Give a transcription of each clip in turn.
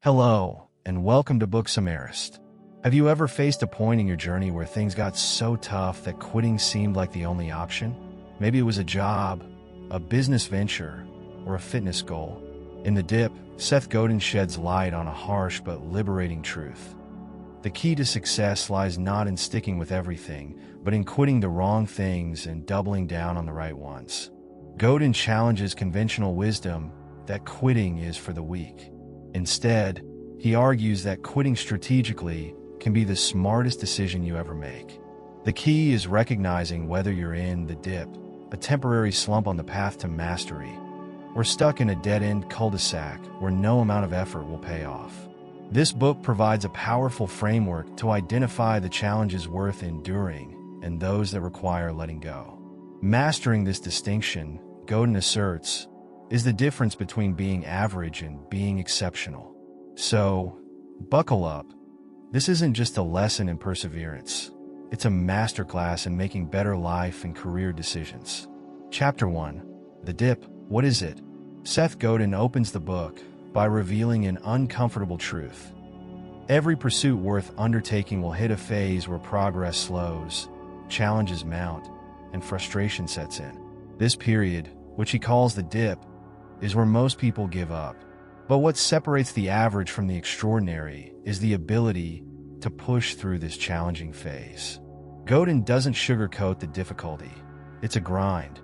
Hello, and welcome to booksummary. Have you ever faced a point in your journey where things got so tough that quitting seemed like the only option? Maybe it was a job, a business venture, or a fitness goal. In The Dip, Seth Godin sheds light on a harsh but liberating truth. The key to success lies not in sticking with everything, but in quitting the wrong things and doubling down on the right ones. Godin challenges conventional wisdom that quitting is for the weak. Instead, he argues that quitting strategically can be the smartest decision you ever make. The key is recognizing whether you're in the dip, a temporary slump on the path to mastery, or stuck in a dead-end cul-de-sac where no amount of effort will pay off. This book provides a powerful framework to identify the challenges worth enduring and those that require letting go. Mastering this distinction, Godin asserts, is the difference between being average and being exceptional. So, buckle up. This isn't just a lesson in perseverance. It's a masterclass in making better life and career decisions. Chapter 1. The Dip. What is it? Seth Godin opens the book by revealing an uncomfortable truth. Every pursuit worth undertaking will hit a phase where progress slows, challenges mount, and frustration sets in. This period, which he calls the dip, is where most people give up. But what separates the average from the extraordinary is the ability to push through this challenging phase. Godin doesn't sugarcoat the difficulty. It's a grind.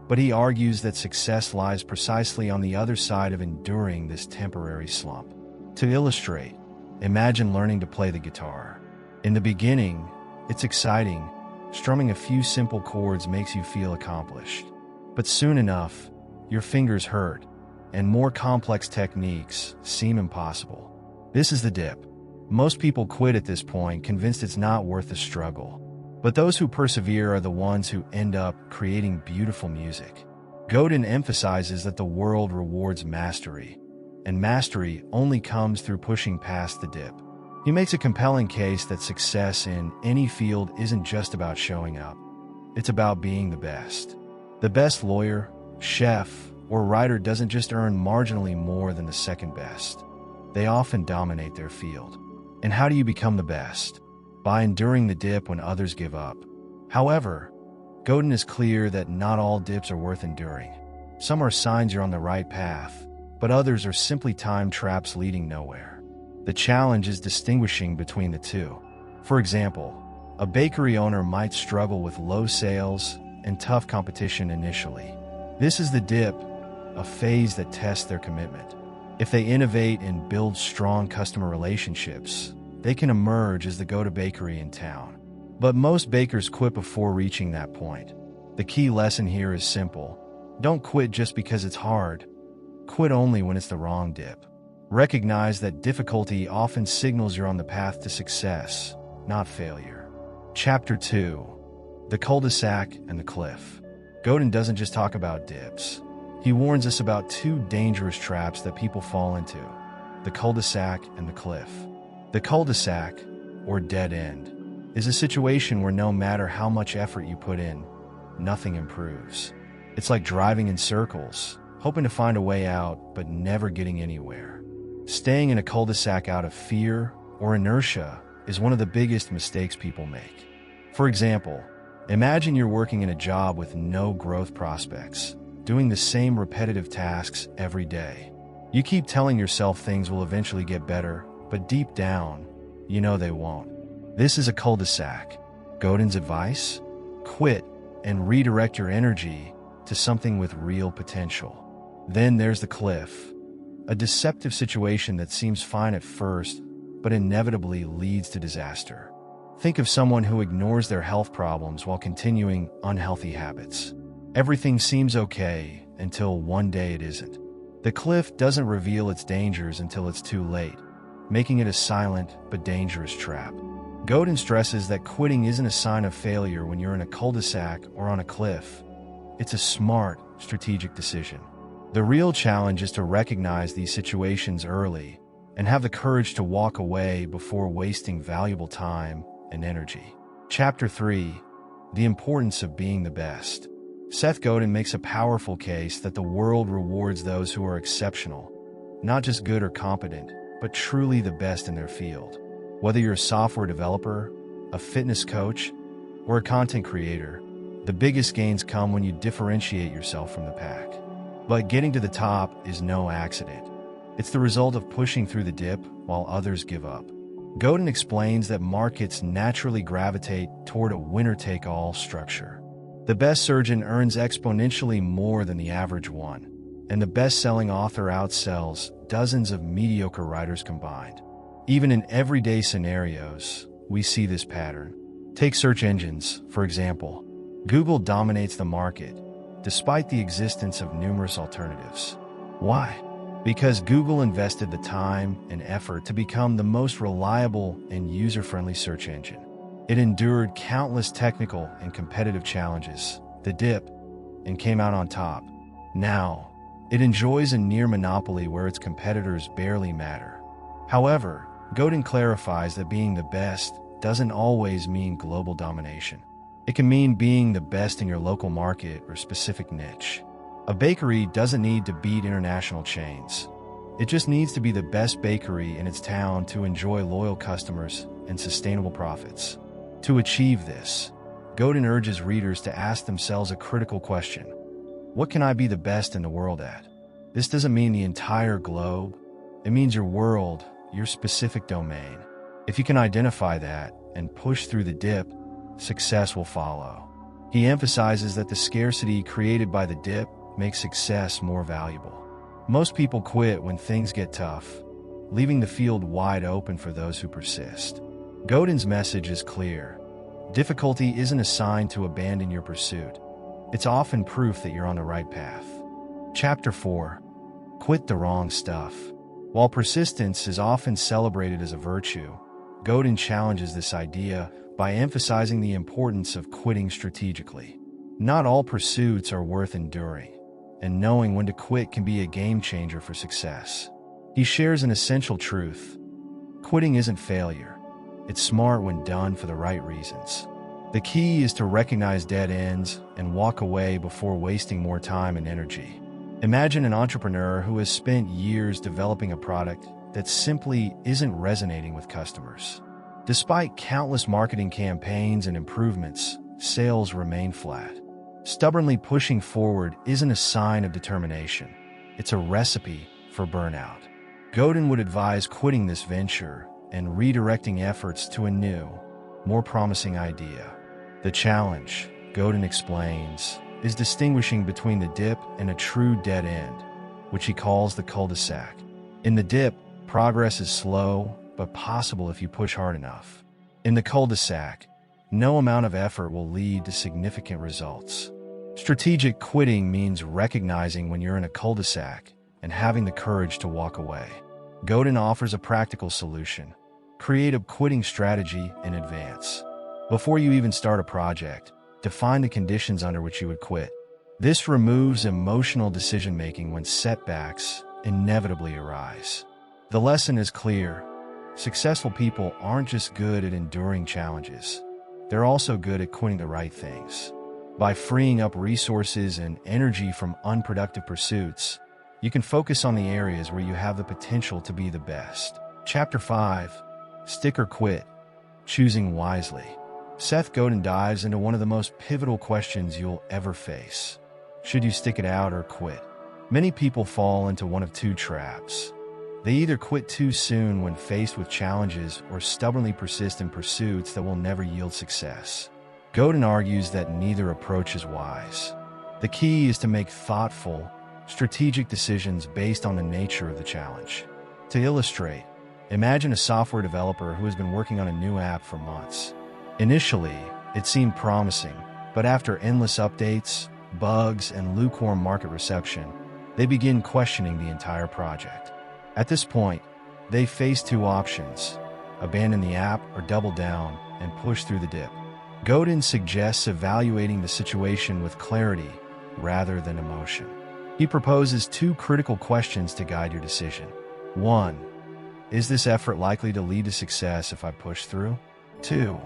But he argues that success lies precisely on the other side of enduring this temporary slump. To illustrate, imagine learning to play the guitar. In the beginning, it's exciting. Strumming a few simple chords makes you feel accomplished. But soon enough, your fingers hurt, and more complex techniques seem impossible. This is the dip. Most people quit at this point, convinced it's not worth the struggle. But those who persevere are the ones who end up creating beautiful music. Godin emphasizes that the world rewards mastery, and mastery only comes through pushing past the dip. He makes a compelling case that success in any field isn't just about showing up. It's about being the best. The best lawyer, chef, or writer doesn't just earn marginally more than the second best. They often dominate their field. And how do you become the best? By enduring the dip when others give up. However, Godin is clear that not all dips are worth enduring. Some are signs you're on the right path, but others are simply time traps leading nowhere. The challenge is distinguishing between the two. For example, a bakery owner might struggle with low sales and tough competition initially. This is the dip, a phase that tests their commitment. If they innovate and build strong customer relationships, they can emerge as the go-to bakery in town. But most bakers quit before reaching that point. The key lesson here is simple. Don't quit just because it's hard. Quit only when it's the wrong dip. Recognize that difficulty often signals you're on the path to success, not failure. Chapter 2. The cul-de-sac and the cliff. Godin doesn't just talk about dips. He warns us about two dangerous traps that people fall into: the cul-de-sac and the cliff. The cul-de-sac, or dead end, is a situation where no matter how much effort you put in, nothing improves. It's like driving in circles, hoping to find a way out, but never getting anywhere. Staying in a cul-de-sac out of fear or inertia is one of the biggest mistakes people make. For example, imagine you're working in a job with no growth prospects, doing the same repetitive tasks every day. You keep telling yourself things will eventually get better, but deep down, you know they won't. This is a cul-de-sac. Godin's advice? Quit and redirect your energy to something with real potential. Then there's the cliff, a deceptive situation that seems fine at first, but inevitably leads to disaster. Think of someone who ignores their health problems while continuing unhealthy habits. Everything seems okay until one day it isn't. The cliff doesn't reveal its dangers until it's too late, making it a silent but dangerous trap. Godin stresses that quitting isn't a sign of failure when you're in a cul-de-sac or on a cliff. It's a smart, strategic decision. The real challenge is to recognize these situations early and have the courage to walk away before wasting valuable time and energy. Chapter 3. The importance of being the best. Seth Godin makes a powerful case that the world rewards those who are exceptional, not just good or competent, but truly the best in their field. Whether you're a software developer, a fitness coach, or a content creator, the biggest gains come when you differentiate yourself from the pack. But getting to the top is no accident. It's the result of pushing through the dip while others give up. Godin explains that markets naturally gravitate toward a winner-take-all structure. The best surgeon earns exponentially more than the average one, and the best-selling author outsells dozens of mediocre writers combined. Even in everyday scenarios, we see this pattern. Take search engines, for example. Google dominates the market, despite the existence of numerous alternatives. Why? Because Google invested the time and effort to become the most reliable and user-friendly search engine. It endured countless technical and competitive challenges, the dip, and came out on top. Now, it enjoys a near monopoly where its competitors barely matter. However, Godin clarifies that being the best doesn't always mean global domination. It can mean being the best in your local market or specific niche. A bakery doesn't need to beat international chains. It just needs to be the best bakery in its town to enjoy loyal customers and sustainable profits. To achieve this, Godin urges readers to ask themselves a critical question. What can I be the best in the world at? This doesn't mean the entire globe. It means your world, your specific domain. If you can identify that and push through the dip, success will follow. He emphasizes that the scarcity created by the dip makes success more valuable. Most people quit when things get tough, leaving the field wide open for those who persist. Godin's message is clear. Difficulty isn't a sign to abandon your pursuit. It's often proof that you're on the right path. Chapter 4. Quit the wrong stuff. While persistence is often celebrated as a virtue, Godin challenges this idea by emphasizing the importance of quitting strategically. Not all pursuits are worth enduring, and knowing when to quit can be a game changer for success. He shares an essential truth. Quitting isn't failure. It's smart when done for the right reasons. The key is to recognize dead ends and walk away before wasting more time and energy. Imagine an entrepreneur who has spent years developing a product that simply isn't resonating with customers. Despite countless marketing campaigns and improvements, sales remain flat. Stubbornly pushing forward isn't a sign of determination. It's a recipe for burnout. Godin would advise quitting this venture and redirecting efforts to a new, more promising idea. The challenge, Godin explains, is distinguishing between the dip and a true dead end, which he calls the cul-de-sac. In the dip, progress is slow, but possible if you push hard enough. In the cul-de-sac, no amount of effort will lead to significant results. Strategic quitting means recognizing when you're in a cul-de-sac and having the courage to walk away. Godin offers a practical solution. Create a quitting strategy in advance. Before you even start a project, define the conditions under which you would quit. This removes emotional decision-making when setbacks inevitably arise. The lesson is clear. Successful people aren't just good at enduring challenges. They're also good at quitting the right things. By freeing up resources and energy from unproductive pursuits, you can focus on the areas where you have the potential to be the best. Chapter 5. Stick or quit. Choosing wisely. Seth Godin dives into one of the most pivotal questions you'll ever face. Should you stick it out or quit? Many people fall into one of two traps. They either quit too soon when faced with challenges or stubbornly persist in pursuits that will never yield success. Godin argues that neither approach is wise. The key is to make thoughtful, strategic decisions based on the nature of the challenge. To illustrate, imagine a software developer who has been working on a new app for months. Initially, it seemed promising, but after endless updates, bugs, and lukewarm market reception, they begin questioning the entire project. At this point, they face two options: abandon the app or double down and push through the dip. Godin suggests evaluating the situation with clarity rather than emotion. He proposes two critical questions to guide your decision. 1. Is this effort likely to lead to success if I push through? 2.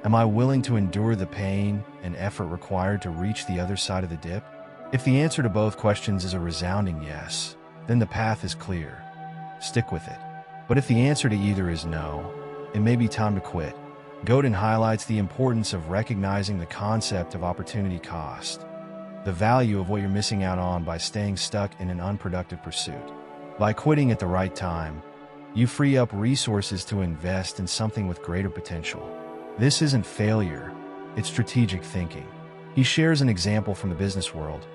Am I willing to endure the pain and effort required to reach the other side of the dip? If the answer to both questions is a resounding yes, then the path is clear. Stick with it. But if the answer to either is no, it may be time to quit. Godin highlights the importance of recognizing the concept of opportunity cost, the value of what you're missing out on by staying stuck in an unproductive pursuit. By quitting at the right time, you free up resources to invest in something with greater potential. This isn't failure, it's strategic thinking. He shares an example from the business world: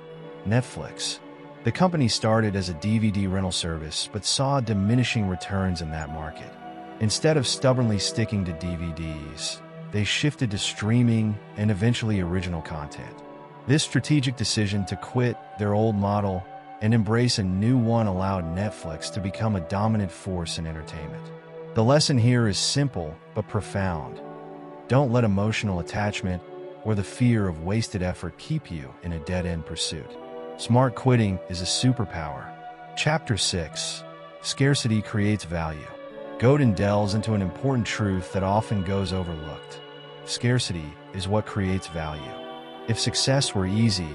Netflix. The company started as a DVD rental service but saw diminishing returns in that market. Instead of stubbornly sticking to DVDs, they shifted to streaming and eventually original content. This strategic decision to quit their old model and embrace a new one allowed Netflix to become a dominant force in entertainment. The lesson here is simple but profound. Don't let emotional attachment or the fear of wasted effort keep you in a dead-end pursuit. Smart quitting is a superpower. Chapter 6: Scarcity Creates Value. Godin delves into an important truth that often goes overlooked. Scarcity is what creates value. If success were easy,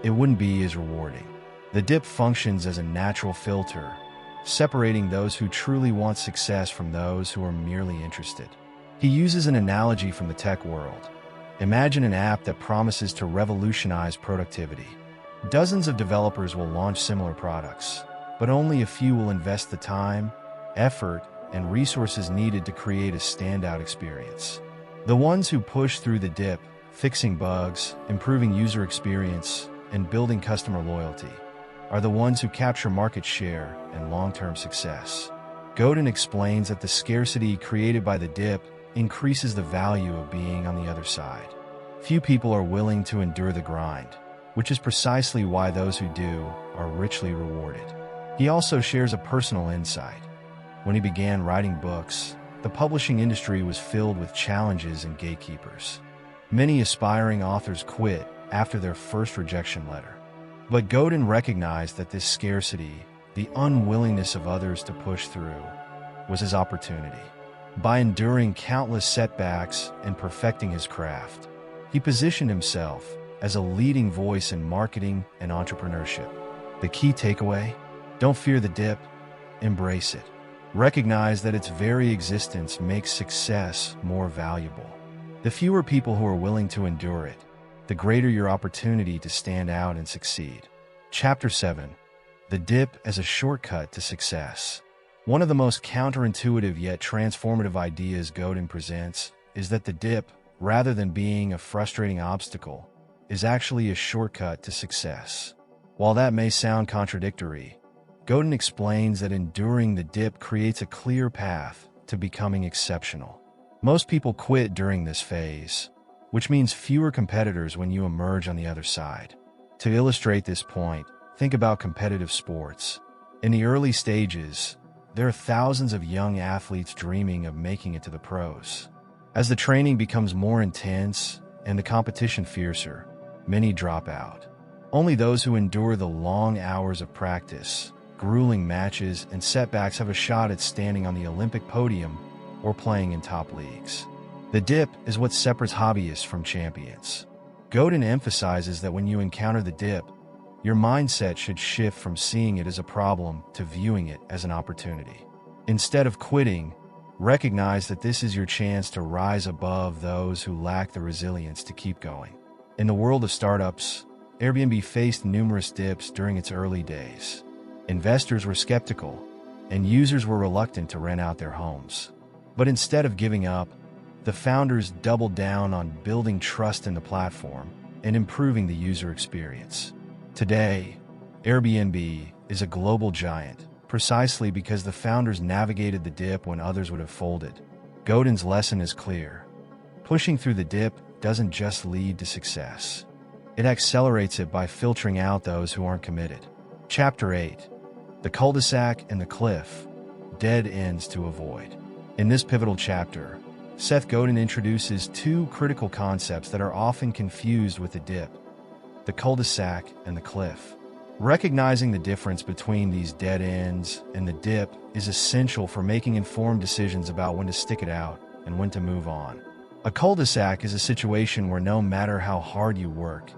it wouldn't be as rewarding. The dip functions as a natural filter, separating those who truly want success from those who are merely interested. He uses an analogy from the tech world. Imagine an app that promises to revolutionize productivity. Dozens of developers will launch similar products, but only a few will invest the time, effort, and resources needed to create a standout experience. The ones who push through the dip, fixing bugs, improving user experience, and building customer loyalty, are the ones who capture market share and long-term success. Godin explains that the scarcity created by the dip increases the value of being on the other side. Few people are willing to endure the grind, which is precisely why those who do are richly rewarded. He also shares a personal insight. When he began writing books, the publishing industry was filled with challenges and gatekeepers. Many aspiring authors quit after their first rejection letter. But Godin recognized that this scarcity, the unwillingness of others to push through, was his opportunity. By enduring countless setbacks and perfecting his craft, he positioned himself as a leading voice in marketing and entrepreneurship. The key takeaway? Don't fear the dip, embrace it. Recognize that its very existence makes success more valuable. The fewer people who are willing to endure it, the greater your opportunity to stand out and succeed. Chapter 7: The Dip as a Shortcut to Success. One of the most counterintuitive yet transformative ideas Godin presents is that the dip, rather than being a frustrating obstacle, is actually a shortcut to success. While that may sound contradictory, Godin explains that enduring the dip creates a clear path to becoming exceptional. Most people quit during this phase, which means fewer competitors when you emerge on the other side. To illustrate this point, think about competitive sports. In the early stages, there are thousands of young athletes dreaming of making it to the pros. As the training becomes more intense and the competition fiercer, many drop out. Only those who endure the long hours of practice, grueling matches, and setbacks have a shot at standing on the Olympic podium or playing in top leagues. The dip is what separates hobbyists from champions. Godin emphasizes that when you encounter the dip, your mindset should shift from seeing it as a problem to viewing it as an opportunity. Instead of quitting, recognize that this is your chance to rise above those who lack the resilience to keep going. In the world of startups, Airbnb faced numerous dips during its early days. Investors were skeptical, and users were reluctant to rent out their homes. But instead of giving up, the founders doubled down on building trust in the platform and improving the user experience. Today, Airbnb is a global giant, precisely because the founders navigated the dip when others would have folded. Godin's lesson is clear. Pushing through the dip doesn't just lead to success. It accelerates it by filtering out those who aren't committed. Chapter 8: The Cul-de-sac and the Cliff, Dead Ends to Avoid. In this pivotal chapter, Seth Godin introduces two critical concepts that are often confused with the dip: the cul-de-sac and the cliff. Recognizing the difference between these dead ends and the dip is essential for making informed decisions about when to stick it out and when to move on. A cul-de-sac is a situation where no matter how hard you work,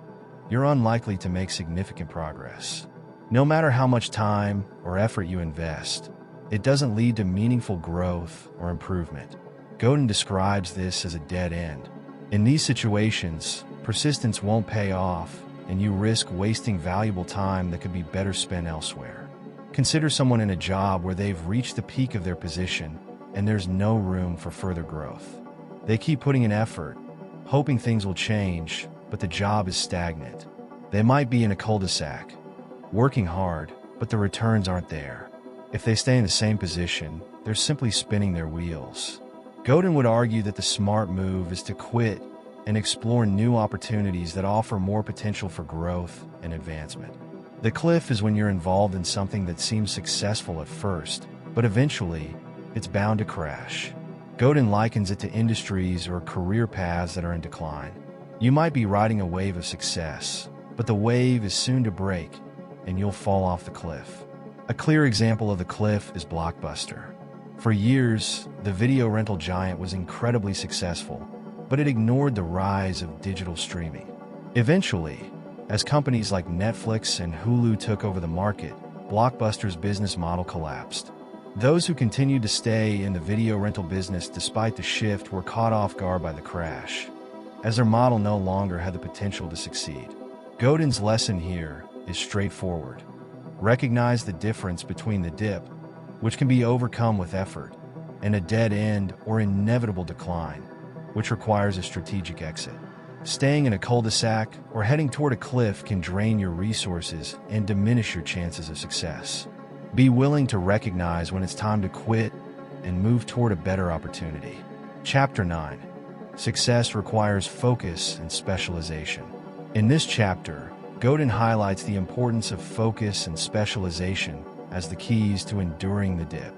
you're unlikely to make significant progress. No matter how much time or effort you invest, it doesn't lead to meaningful growth or improvement. Godin describes this as a dead end. In these situations, persistence won't pay off, and you risk wasting valuable time that could be better spent elsewhere. Consider someone in a job where they've reached the peak of their position and there's no room for further growth. They keep putting in effort, hoping things will change, but the job is stagnant. They might be in a cul-de-sac, working hard, but the returns aren't there. If they stay in the same position, they're simply spinning their wheels. Godin would argue that the smart move is to quit and explore new opportunities that offer more potential for growth and advancement. The cliff is when you're involved in something that seems successful at first, but eventually, it's bound to crash. Godin likens it to industries or career paths that are in decline. You might be riding a wave of success, but the wave is soon to break, and you'll fall off the cliff. A clear example of the cliff is Blockbuster. For years, the video rental giant was incredibly successful, but it ignored the rise of digital streaming. Eventually, as companies like Netflix and Hulu took over the market, Blockbuster's business model collapsed. Those who continued to stay in the video rental business despite the shift were caught off guard by the crash, as their model no longer had the potential to succeed. Godin's lesson here is straightforward. Recognize the difference between the dip, which can be overcome with effort, and a dead end or inevitable decline, which requires a strategic exit. Staying in a cul-de-sac or heading toward a cliff can drain your resources and diminish your chances of success. Be willing to recognize when it's time to quit and move toward a better opportunity. Chapter 9. Success requires focus and specialization. In this chapter, Godin highlights the importance of focus and specialization as the keys to enduring the dip.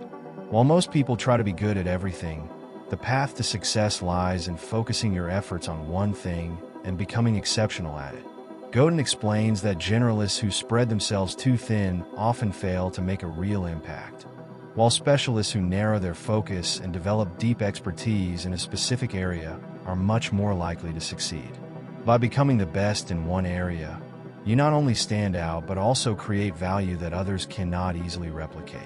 While most people try to be good at everything, the path to success lies in focusing your efforts on one thing and becoming exceptional at it. Godin explains that generalists who spread themselves too thin often fail to make a real impact, while specialists who narrow their focus and develop deep expertise in a specific area are much more likely to succeed. By becoming the best in one area, you not only stand out but also create value that others cannot easily replicate.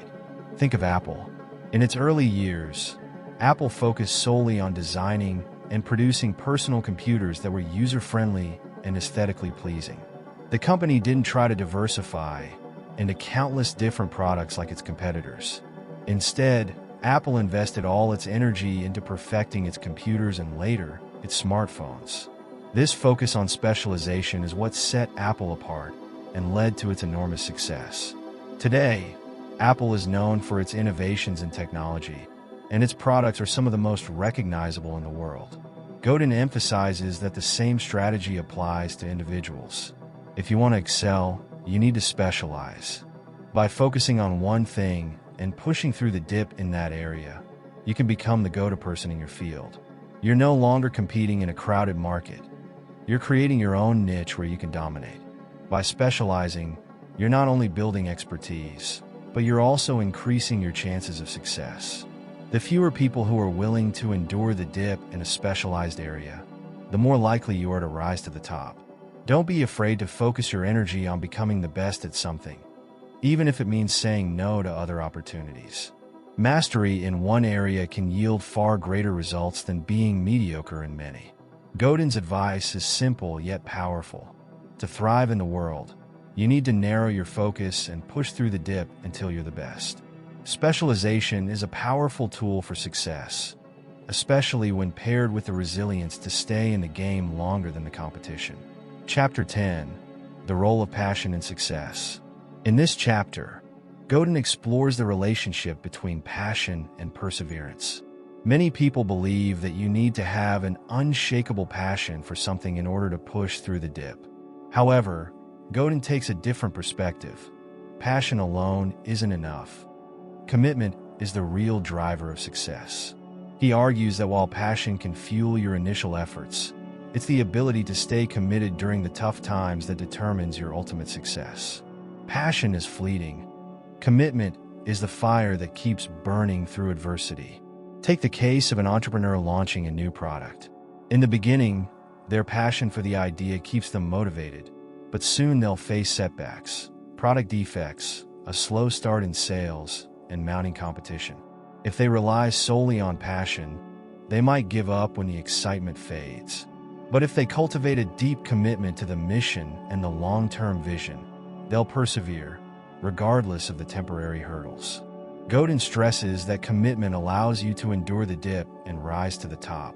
Think of Apple. In its early years, Apple focused solely on designing and producing personal computers that were user-friendly and aesthetically pleasing. The company didn't try to diversify into countless different products like its competitors. Instead, Apple invested all its energy into perfecting its computers and later, its smartphones. This focus on specialization is what set Apple apart and led to its enormous success. Today, Apple is known for its innovations in technology, and its products are some of the most recognizable in the world. Godin emphasizes that the same strategy applies to individuals. If you want to excel, you need to specialize. By focusing on one thing and pushing through the dip in that area, you can become the go-to person in your field. You're no longer competing in a crowded market. You're creating your own niche where you can dominate. By specializing, you're not only building expertise, but you're also increasing your chances of success. The fewer people who are willing to endure the dip in a specialized area, the more likely you are to rise to the top. Don't be afraid to focus your energy on becoming the best at something, even if it means saying no to other opportunities. Mastery in one area can yield far greater results than being mediocre in many. Godin's advice is simple yet powerful. To thrive in the world, you need to narrow your focus and push through the dip until you're the best. Specialization is a powerful tool for success, especially when paired with the resilience to stay in the game longer than the competition. Chapter 10. The Role of Passion in Success. In this chapter, Godin explores the relationship between passion and perseverance. Many people believe that you need to have an unshakable passion for something in order to push through the dip. However, Godin takes a different perspective. Passion alone isn't enough. Commitment is the real driver of success. He argues that while passion can fuel your initial efforts, it's the ability to stay committed during the tough times that determines your ultimate success. Passion is fleeting. Commitment is the fire that keeps burning through adversity. Take the case of an entrepreneur launching a new product. In the beginning, their passion for the idea keeps them motivated, but soon they'll face setbacks, product defects, a slow start in sales, and mounting competition. If they rely solely on passion, they might give up when the excitement fades. But if they cultivate a deep commitment to the mission and the long-term vision, they'll persevere, regardless of the temporary hurdles. Godin stresses that commitment allows you to endure the dip and rise to the top.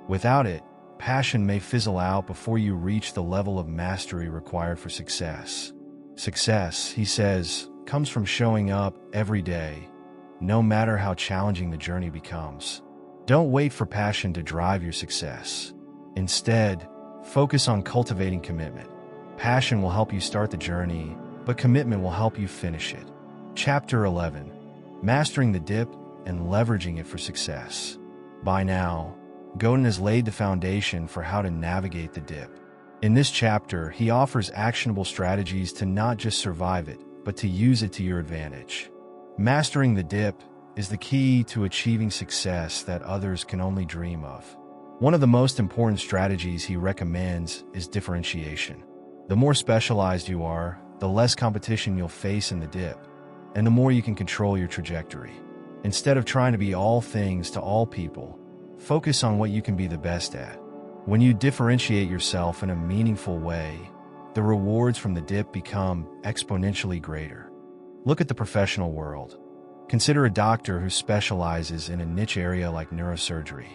Without it, passion may fizzle out before you reach the level of mastery required for success. Success, he says, comes from showing up every day, no matter how challenging the journey becomes. Don't wait for passion to drive your success. Instead, focus on cultivating commitment. Passion will help you start the journey, but commitment will help you finish it. Chapter 11. Mastering the dip and leveraging it for success. By now, Godin has laid the foundation for how to navigate the dip. In this chapter, he offers actionable strategies to not just survive it, but to use it to your advantage. Mastering the dip is the key to achieving success that others can only dream of. One of the most important strategies he recommends is differentiation. The more specialized you are, the less competition you'll face in the dip, and the more you can control your trajectory. Instead of trying to be all things to all people, focus on what you can be the best at. When you differentiate yourself in a meaningful way, the rewards from the dip become exponentially greater. Look at the professional world. Consider a doctor who specializes in a niche area like neurosurgery.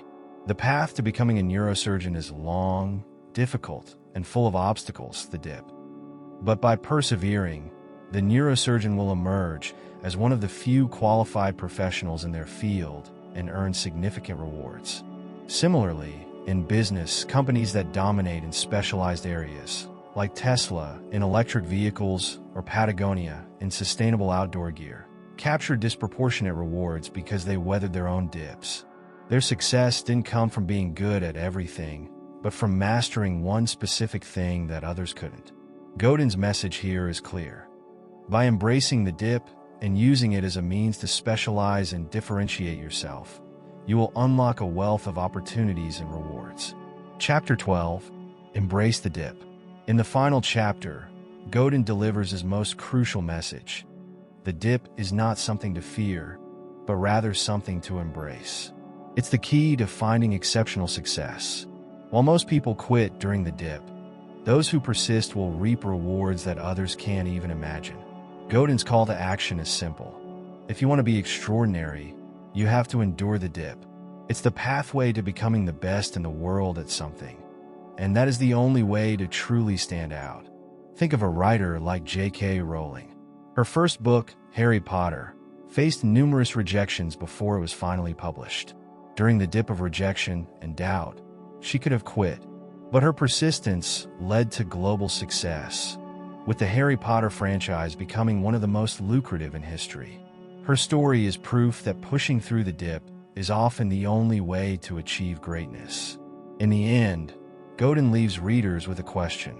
The path to becoming a neurosurgeon is long, difficult, and full of obstacles, the dip. But by persevering, the neurosurgeon will emerge as one of the few qualified professionals in their field and earn significant rewards. Similarly, in business, companies that dominate in specialized areas, like Tesla in electric vehicles or Patagonia in sustainable outdoor gear, capture disproportionate rewards because they weathered their own dips. Their success didn't come from being good at everything, but from mastering one specific thing that others couldn't. Godin's message here is clear. By embracing the dip and using it as a means to specialize and differentiate yourself, you will unlock a wealth of opportunities and rewards. Chapter 12. Embrace the dip. In the final chapter, Godin delivers his most crucial message. The dip is not something to fear, but rather something to embrace. It's the key to finding exceptional success. While most people quit during the dip, those who persist will reap rewards that others can't even imagine. Godin's call to action is simple. If you want to be extraordinary, you have to endure the dip. It's the pathway to becoming the best in the world at something. And that is the only way to truly stand out. Think of a writer like J.K. Rowling. Her first book, Harry Potter, faced numerous rejections before it was finally published. During the dip of rejection and doubt, she could have quit, but her persistence led to global success, with the Harry Potter franchise becoming one of the most lucrative in history. Her story is proof that pushing through the dip is often the only way to achieve greatness. In the end, Godin leaves readers with a question.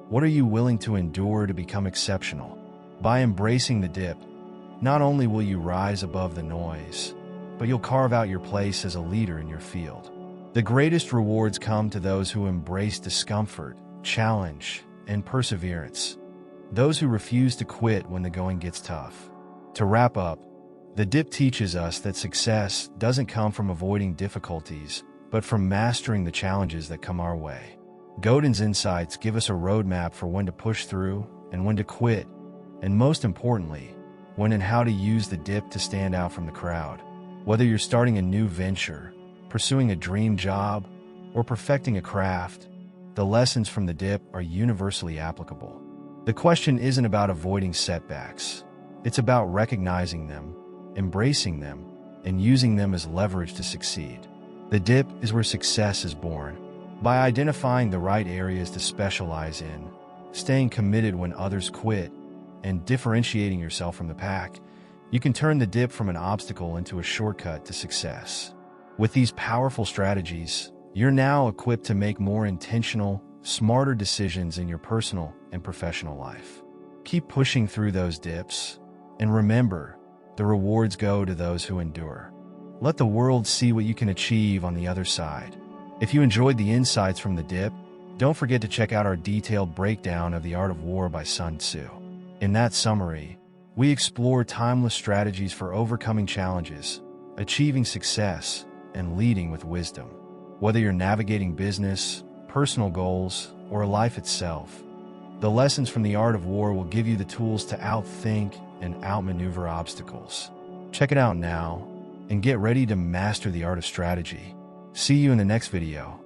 What are you willing to endure to become exceptional? By embracing the dip, not only will you rise above the noise, but you'll carve out your place as a leader in your field. The greatest rewards come to those who embrace discomfort, challenge, and perseverance. Those who refuse to quit when the going gets tough. To wrap up, the dip teaches us that success doesn't come from avoiding difficulties, but from mastering the challenges that come our way. Godin's insights give us a roadmap for when to push through and when to quit, and most importantly, when and how to use the dip to stand out from the crowd. Whether you're starting a new venture, pursuing a dream job, or perfecting a craft, the lessons from the dip are universally applicable. The question isn't about avoiding setbacks. It's about recognizing them, embracing them, and using them as leverage to succeed. The dip is where success is born. By identifying the right areas to specialize in, staying committed when others quit, and differentiating yourself from the pack, you can turn the dip from an obstacle into a shortcut to success. With these powerful strategies, you're now equipped to make more intentional, smarter decisions in your personal and professional life. Keep pushing through those dips, and remember, the rewards go to those who endure. Let the world see what you can achieve on the other side. If you enjoyed the insights from the dip, don't forget to check out our detailed breakdown of The Art of War by Sun Tzu. In that summary, We explore timeless strategies for overcoming challenges, achieving success, and leading with wisdom. Whether you're navigating business, personal goals, or life itself, the lessons from the art of war will give you the tools to outthink and outmaneuver obstacles. Check it out now and get ready to master the art of strategy. See you in the next video.